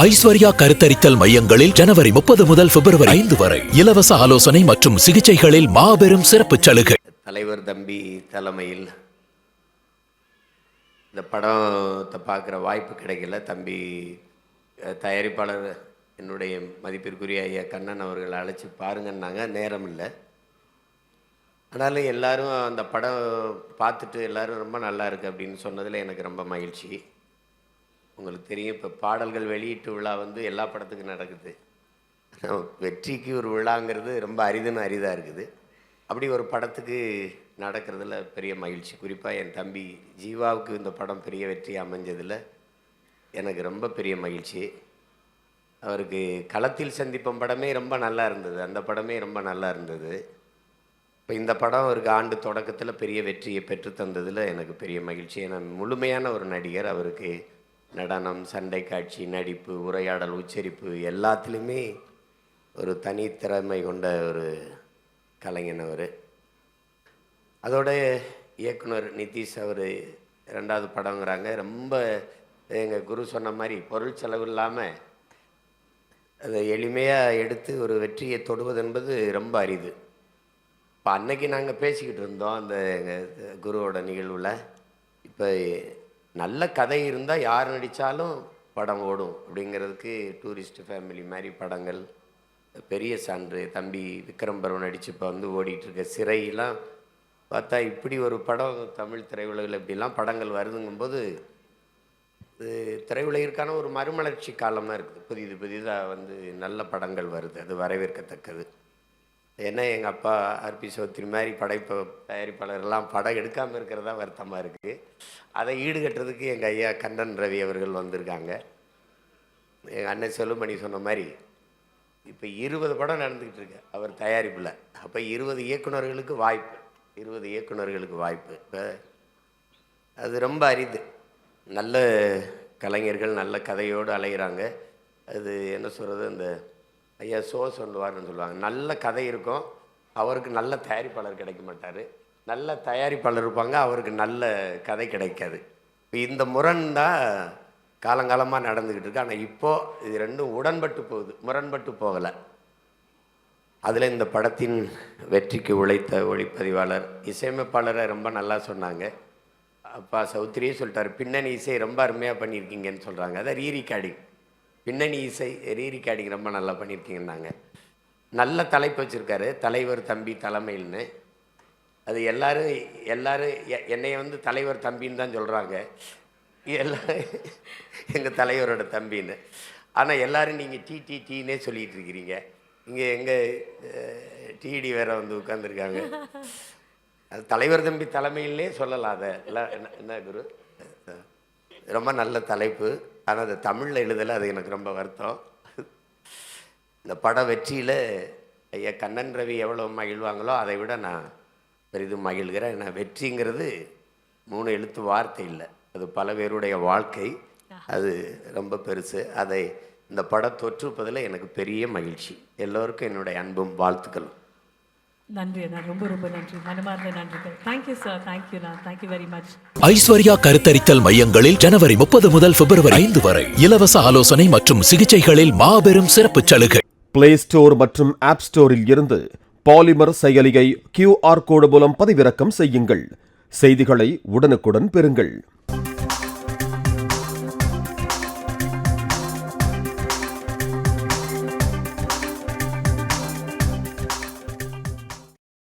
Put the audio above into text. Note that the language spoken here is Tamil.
ஐஸ்வர்யா கருத்தரித்தல் மையங்களில் ஜனவரி 30 முதல் பிப்ரவரி 5 வரை இலவச ஆலோசனை மற்றும் சிகிச்சைகளில் மாபெரும் சிறப்பு சலுகை. தலைவர் தம்பி தலைமையில் இந்த படத்தை பார்க்குற வாய்ப்பு கிடைக்கல. தம்பி தயாரிப்பாளர் என்னுடைய மதிப்பிற்குரிய ஐயா கண்ணன் அவர்கள் அழைச்சி பாருங்கன்னாங்க. நேரம் இல்லை. ஆனாலும் எல்லோரும் அந்த படம் பார்த்துட்டு எல்லோரும் ரொம்ப நல்லா இருக்குது அப்படின்னு சொன்னதில் எனக்கு ரொம்ப மகிழ்ச்சி. உங்களுக்கு தெரியும், இப்போ பாடல்கள் வெளியீட்டு விழா எல்லா படத்துக்கும் நடக்குது. வெற்றிக்கு ஒரு விழாங்கிறது ரொம்ப அரிதாக இருக்குது. அப்படி ஒரு படத்துக்கு நடக்கிறதுல பெரிய மகிழ்ச்சி. குறிப்பாக என் தம்பி ஜீவாவுக்கு இந்த படம் பெரிய வெற்றி அமைஞ்சதில் எனக்கு ரொம்ப பெரிய மகிழ்ச்சி. அவருக்கு களத்தில் சந்திப்போம் படமே ரொம்ப நல்லா இருந்தது. அந்த படமே ரொம்ப நல்லா இருந்தது. இப்போ இந்த படம் அவருக்கு ஆண்டு தொடக்கத்தில் பெரிய வெற்றியை பெற்று தந்ததில் எனக்கு பெரிய மகிழ்ச்சி. ஏன்னா முழுமையான ஒரு நடிகர். அவருக்கு நடனம், சண்டை காட்சி, நடிப்பு, உரையாடல், உச்சரிப்பு எல்லாத்துலேயுமே ஒரு தனித்திறமை கொண்ட ஒரு கலைஞன் அவர். அதோட இயக்குனர் நிதிஷ் அவர் 2வது படங்கிறாங்க. ரொம்ப எங்கள் குரு சொன்ன மாதிரி பொருள் செலவு இல்லாமல் அதை எளிமையாக எடுத்து ஒரு வெற்றியை தொடுவது என்பது ரொம்ப அரிது. இப்போ அன்னைக்கு நாங்கள் பேசிக்கிட்டு இருந்தோம் அந்த எங்கள் குருவோட நிகழ்வில். இப்போ நல்ல கதை இருந்தால் யார் நடித்தாலும் படம் ஓடும் அப்படிங்கிறதுக்கு டூரிஸ்ட் ஃபேமிலி மாதிரி படங்கள் பெரிய சான்று. தம்பி விக்ரம் பருவ நடித்து இப்போ ஓடிட்டுருக்க சிறையெல்லாம் பார்த்தா இப்படி ஒரு படம் தமிழ் திரையுலகில் இப்படிலாம் படங்கள் வருதுங்கும்போது திரையுலகிற்கான ஒரு மறுமலர்ச்சி காலமாக இருக்குது. புதிதாக நல்ல படங்கள் வருது. அது வரவேற்கத்தக்கது. ஏன்னா எங்கள் அப்பா ஆர்பி சௌத்ரி மாதிரி தயாரிப்பாளர்லாம் படம் எடுக்காமல் இருக்கிறதா வருத்தமாக இருக்குது. அதை ஈடுகட்டுறதுக்கு எங்கள் ஐயா கண்ணன் ரவி அவர்கள் வந்திருக்காங்க. எங்கள் அண்ணன் செல்லுமணி சொன்ன மாதிரி இப்போ 20 படம் நடந்துக்கிட்டு இருக்கு அவர் தயாரிப்பில். அப்போ 20 இயக்குநர்களுக்கு வாய்ப்பு. இப்போ அது ரொம்ப அரிது. நல்ல கலைஞர்கள் நல்ல கதையோடு அலைகிறாங்க. அது என்ன சொல்கிறது, அந்த ஐயா சொல்லுவார்னு சொல்லுவாங்க. நல்ல கதை இருக்கும், அவருக்கு நல்ல தயாரிப்பாளர் கிடைக்க மாட்டார். நல்ல தயாரிப்பாளர் இருப்பாங்க, அவருக்கு நல்ல கதை கிடைக்காது. இப்போ இந்த முரண் தான் காலங்காலமாக நடந்துக்கிட்டு இருக்கு. ஆனால் இப்போது இது ரெண்டும் முரண்பட்டு போகலை. அதில் இந்த படத்தின் வெற்றிக்கு உழைத்த ஒளிப்பதிவாளர் இசையமைப்பாளரை ரொம்ப நல்லா சொன்னாங்க. அப்பா சௌத்ரியே சொல்லிட்டார், பின்னணி இசை ரொம்ப அருமையாக பண்ணியிருக்கீங்கன்னு சொல்கிறாங்க. அதை ரீரிகார்டிங், பின்னணி இசை ரீரிகார்டிங் ரொம்ப நல்லா பண்ணியிருக்கீங்கன்னாங்க. நல்ல தலைப்பு வச்சுருக்காரு, தலைவர் தம்பி தலைமையில்னு. அது எல்லோரும் என்னை தலைவர் தம்பின்னு தான் சொல்கிறாங்க. எங்கள் தலைவரோட தம்பின்னு. ஆனால் எல்லோரும் நீங்கள் டீனே சொல்லிகிட்டு இருக்கிறீங்க. இங்கே எங்கள் டிடி வேறு உட்காந்துருக்காங்க. அது தலைவர் தம்பி தலைமையிலே சொல்லலாம். அதை என்ன குரு, ரொம்ப நல்ல தலைப்பு. ஆனால் அது தமிழில் எழுதலை. அது எனக்கு ரொம்ப வருத்தம். இந்த பட வெற்றியில் ஐயா கண்ணன் ரவி எவ்வளோ மகிழ்வாங்களோ அதை விட நான் பெரிதும் மகிழ்கிறேன். ஏன்னா வெற்றிங்கிறது 3 எழுத்து வார்த்தை இல்லை, அது பல பேருடைய வாழ்க்கை. அது ரொம்ப பெருசு. அதை இந்த படம் தொற்றுப்பதில் எனக்கு பெரிய மகிழ்ச்சி. எல்லோருக்கும் என்னுடைய அன்பும் வாழ்த்துக்களும். நன்றி அண்ணா, ரொம்ப நன்றி, மனமார்ந்த நன்றிகள். Thank you sir, thank you very much. Aishwarya கருத்தரித்தல் மையங்களில் ஜனவரி 30 முதல் பிப்ரவரி 5 வரை இலவச ஆலோசனை மற்றும் சிகிச்சைகளில் மாபெரும் சிறப்பு சலுகை. பிளே ஸ்டோர் மற்றும் ஆப் ஸ்டோரில் இருந்து பாலிமர் செயலியை QR கோடு மூலம் பதிவிறக்கம் செய்யுங்கள். செய்திகளை உடனுக்குடன் பெறுங்கள்.